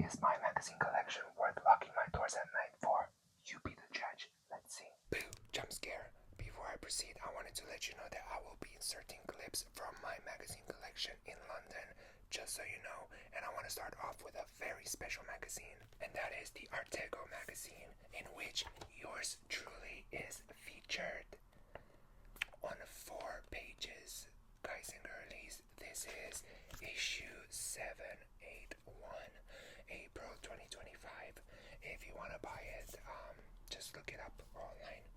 Is my magazine collection worth locking my doors at night for? You be the judge. Let's see. Boo! Jump scare. Before I proceed, I wanted to let you know that I will be inserting clips from my magazine collection in London, just so you know. And I want to start off with a very special magazine, and that is the Artego magazine, in which yours truly is featured on 4 pages. Guys and girlies, this is issue 781, April 2025. If you want to buy it, just look it up online.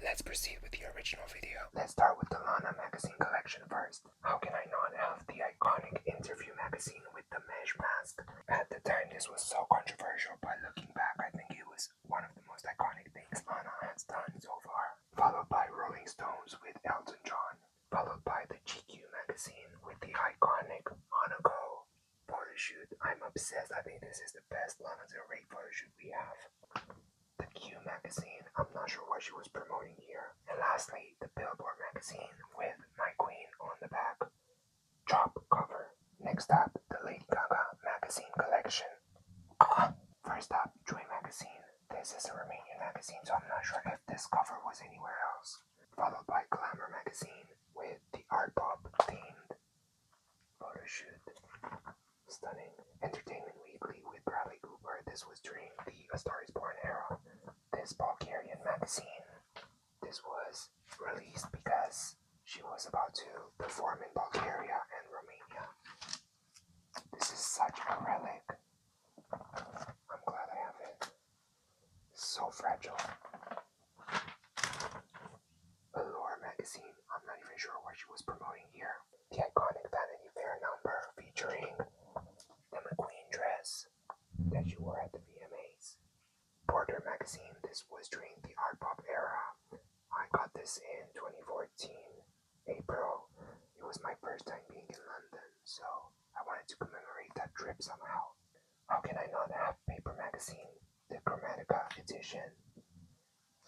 Let's proceed with the original video. Let's start with the Lana magazine collection first. How can I not have the iconic interview magazine with the mesh mask? At the time, this was so controversial, but looking back, I think it was one of the most iconic things Lana has done so far. Followed by Rolling Stones with Elton John. Followed by the GQ magazine with the iconic Monaco photo shoot. I'm obsessed. I think this is the best Lana Del Rey photo shoot we have. The Q magazine, I'm not sure what she was promoting here. And lastly, the Billboard magazine with My Queen on the back. Drop cover. Next up, the Lady Gaga magazine collection. First up, Joy magazine. This is a Romanian magazine, so I'm not sure if this cover was anywhere else. Followed by Glamour magazine with the art pop themed photo shoot. Stunning. Entertainment Weekly with Bradley Cooper. This was during the A Star Is Born era. This Bulgarian magazine. This was released because she was about to perform in Bulgaria and Romania. This is such a relic. I'm glad I have it. So fragile. Allure magazine. I'm not even sure what she was promoting here. The iconic Vanity Fair number featuring the McQueen dress that she wore at the VMAs. Porter magazine. This was during the art pop era. I got this in 2014, April. It was my first time being in London, so I wanted to commemorate that trip somehow. How can I not have Paper magazine, the Chromatica edition?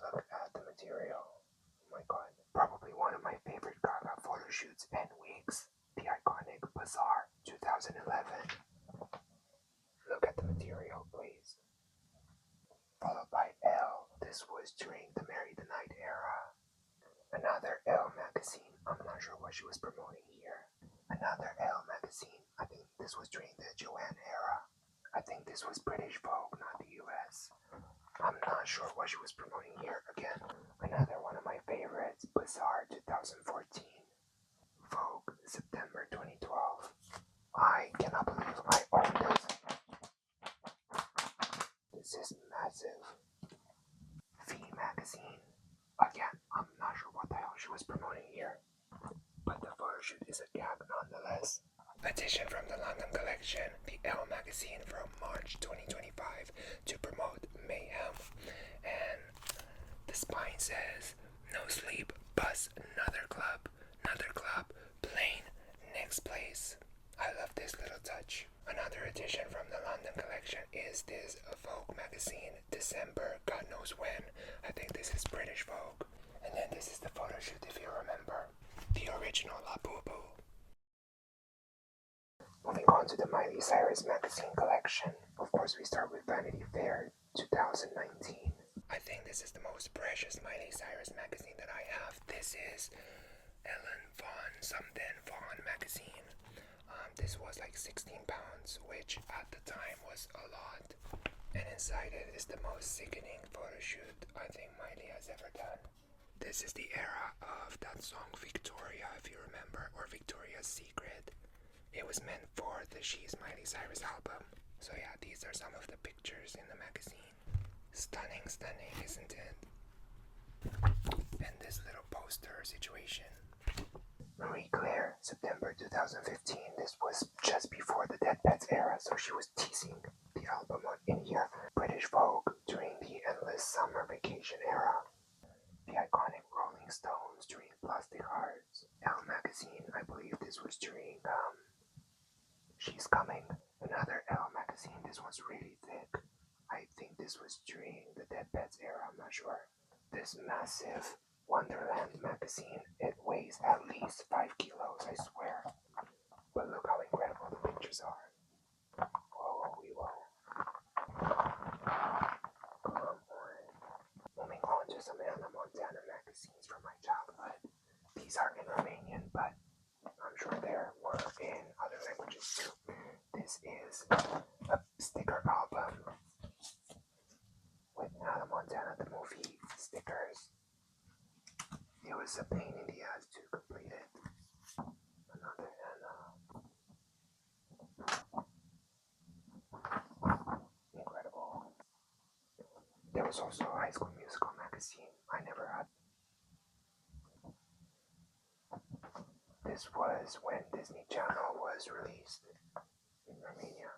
Look at the material. Oh my god. Probably one of my favorite Gaga photo shoots and wigs. The iconic Bazaar 2011. Look at the material, please. Followed by Elle. This was during the Marry the Night era. Another Elle magazine. I'm not sure what she was promoting here. Another Elle magazine. I think this was during the Joanne era. I think this was British Vogue, not the US. I'm not sure what she was promoting here. Again, another one of my favorites, Bazaar 2014. Vogue, September 2012. I cannot believe I own this. This is massive. V magazine. Again, I'm not sure what the hell she was promoting here, but the photo shoot is a gag nonetheless. Addition from the London collection, the Elle magazine from March 2025 to promote Mayhem. And the spine says, no sleep, bus, another club, plane, next place. I love this little touch. Another addition from the London collection is this Vogue magazine, December, God knows when. I think this is British Vogue. And then this is the photo shoot, if you remember. The original La Boo Boo. Moving on to the Miley Cyrus magazine collection. Of course, we start with Vanity Fair 2019. I think this is the most precious Miley Cyrus magazine that I have. This is Ellen Von magazine. This was like £16, which at the time was a lot. And inside it is the most sickening photo shoot I think Miley has ever done. This is the era of that song Victoria, if you remember, or Victoria's Secret. It was meant for the She's Miley Cyrus album. So yeah, these are some of the pictures in the magazine. Stunning, isn't it? And this little poster situation. Marie Claire, September 2015. This was just before the Dead Pets era, so she was teasing the album in here. British Vogue during the Endless Summer Vacation era. The iconic Rolling Stones during Plastic Hearts. Elle magazine, I believe this was during She's Coming. Another Elle magazine, this one's really thick. I think this was during the Dead Pets era, I'm not sure. This massive Wonderland magazine, it weighs at least 5 kilos, I swear. But look how incredible the pictures are. Whoa. magazines from my childhood. These are in Romanian, but I'm sure there were in other languages too. This is a sticker album with Hannah Montana the movie stickers. It was a pain in the ass to complete it. Another Hannah. Incredible. There was also a High School Musical magazine. I never had. This was when Disney Channel was released in Romania.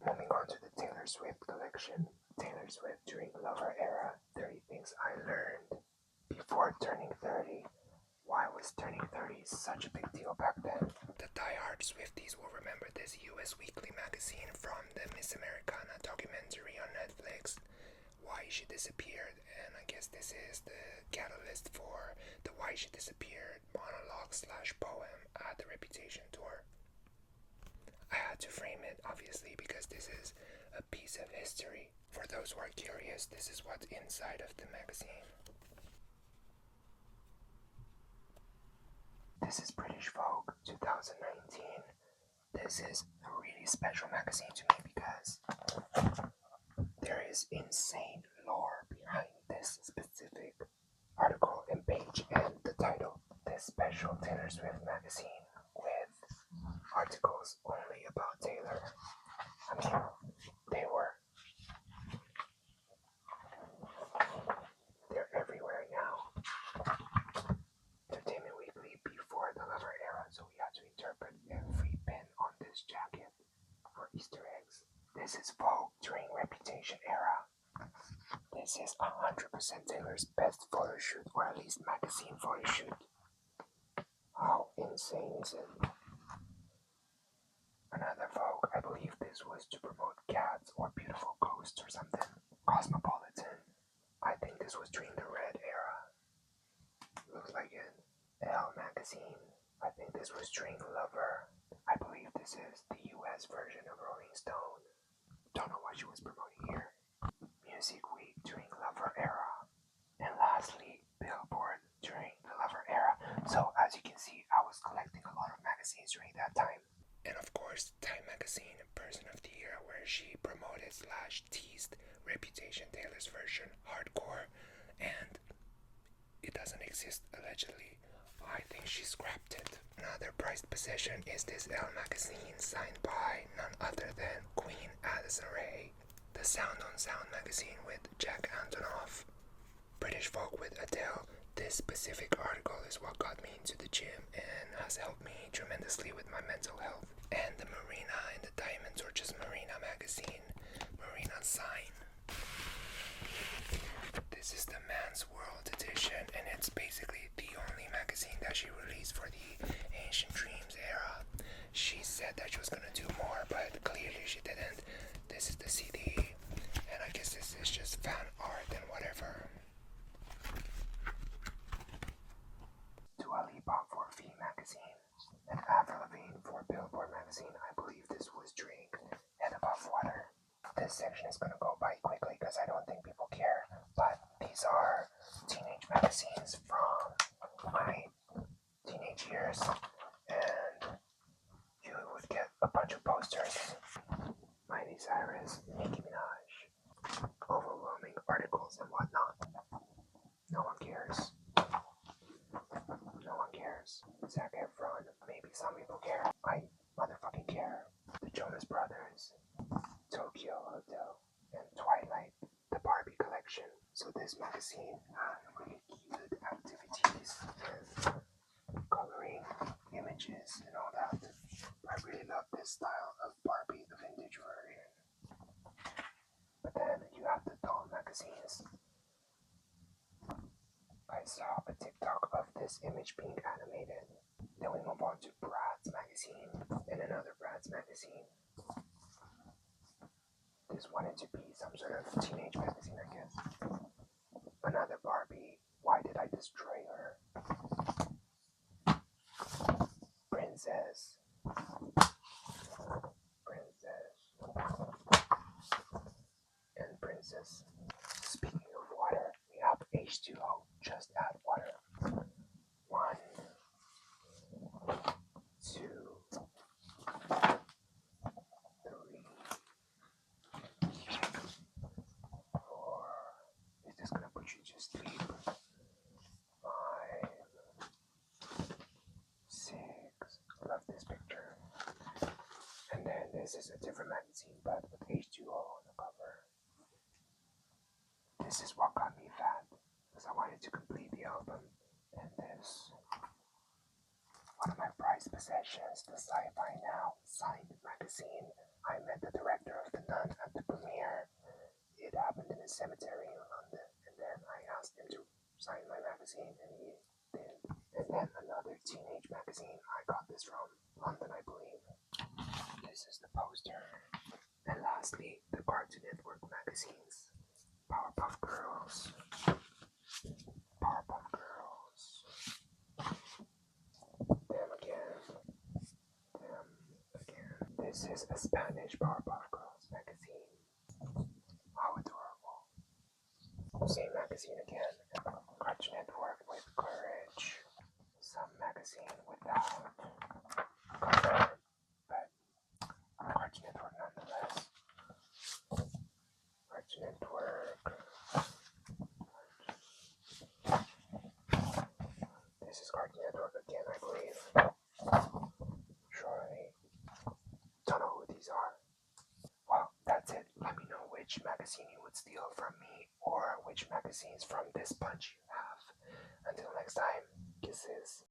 Moving on to the Taylor Swift collection. Taylor Swift during Lover era. 30 things I learned before turning 30. Why was turning 30 such a big deal back then? The die-hard Swifties will remember this US Weekly magazine from the Miss Americana documentary on Netflix. Why She Disappeared, and I guess this is the catalyst for the Why She Disappeared monologue/poem at the Reputation tour. I had to frame it, obviously, because this is a piece of history. For those who are curious, this is what's inside of the magazine. This is British Vogue 2019. This is a really special magazine to me because there is insane lore behind this specific article and page and the title. This special Taylor Swift magazine with articles only about Taylor. I mean, they're everywhere now. Entertainment Weekly before the Lover era, so we had to interpret every pin on this jacket for Easter eggs. This is Vogue during Reputation era. This is 100% Taylor's best photo shoot, or at least magazine photo shoot. How insane is it? Another Vogue, I believe this was to promote cats or beautiful ghosts or something. Cosmopolitan, I think this was during the Red era. Looks like it. Elle magazine, I think this was during Lover. I believe this is the US version of Rolling Stone. Don't know what she was promoting here. Music Week during Lover era. And lastly, Billboard during the Lover era. So as you can see, I was collecting a lot of magazines during that time. And of course, Time Magazine, Person of the Year, where she promoted/teased Reputation Taylor's version, Hardcore, and it doesn't exist allegedly. I think she scrapped it. Another prized possession is this Elle magazine signed by none other than Queen Addison Rae. The Sound on Sound magazine with Jack Antonoff. British Vogue with Adele. This specific article is what got me into the gym and has helped me tremendously with my mental health. And the Marina and the Diamonds, or just Marina magazine. Marina Sign. This is the Man's World edition, and it's basically the only magazine that she released for the Ancient Dreams era. She said that she was gonna do more, but clearly she didn't. This is the CD, and I guess this is just fan art and whatever. Dua Lipa for V magazine, and Avril Lavigne for Billboard magazine. I believe this was during Head Above Water. This section is gonna go by quickly because I don't think people care, but these are teenage magazines from my teenage years, and you would get a bunch of posters. Miley Cyrus, Nicki Minaj, overwhelming articles and whatnot. No one cares. No one cares. Zac Efron, maybe some people care. I motherfucking care. The Jonas Brothers, Tokyo Hotel, and Twilight, the Barbie collection. So this magazine had really cute activities and coloring images and all that. I really love this style of Barbie, the vintage version. But then you have the doll magazines. I saw a TikTok of this image being animated. Then we move on to Bratz magazine and another Bratz magazine. This wanted to be some sort of teenage magazine, I guess. Another Barbie, Why Did I Destroy Her? Princess. And Princess. H2O, just add water. 1, 2, 3, 4. Is this gonna put you to sleep? 5, 6. Love this picture. And then this is a different magazine, but with H2O on the cover. This is what got me fat, because I wanted to complete the album. And this, one of my prized possessions, the Sci-Fi Now signed magazine. I met the director of The Nun at the premiere. It happened in a cemetery in London, and then I asked him to sign my magazine, and he did. And then another teenage magazine, I got this from London, I believe. This is the poster. And lastly, the Cartoon Network magazines. Powerpuff Girls. Powerpuff Girls. Them again. Them again. This is a Spanish Powerpuff Girls magazine. How adorable. Same magazine again. Cartoon Network with Courage. Some magazine without cover, but Cartoon Network nonetheless. Cartoon Network. This is Cartoon Network again, I believe. Surely. Don't know who these are. Well, that's it. Let me know which magazine you would steal from me, or which magazines from this bunch you have. Until next time, kisses.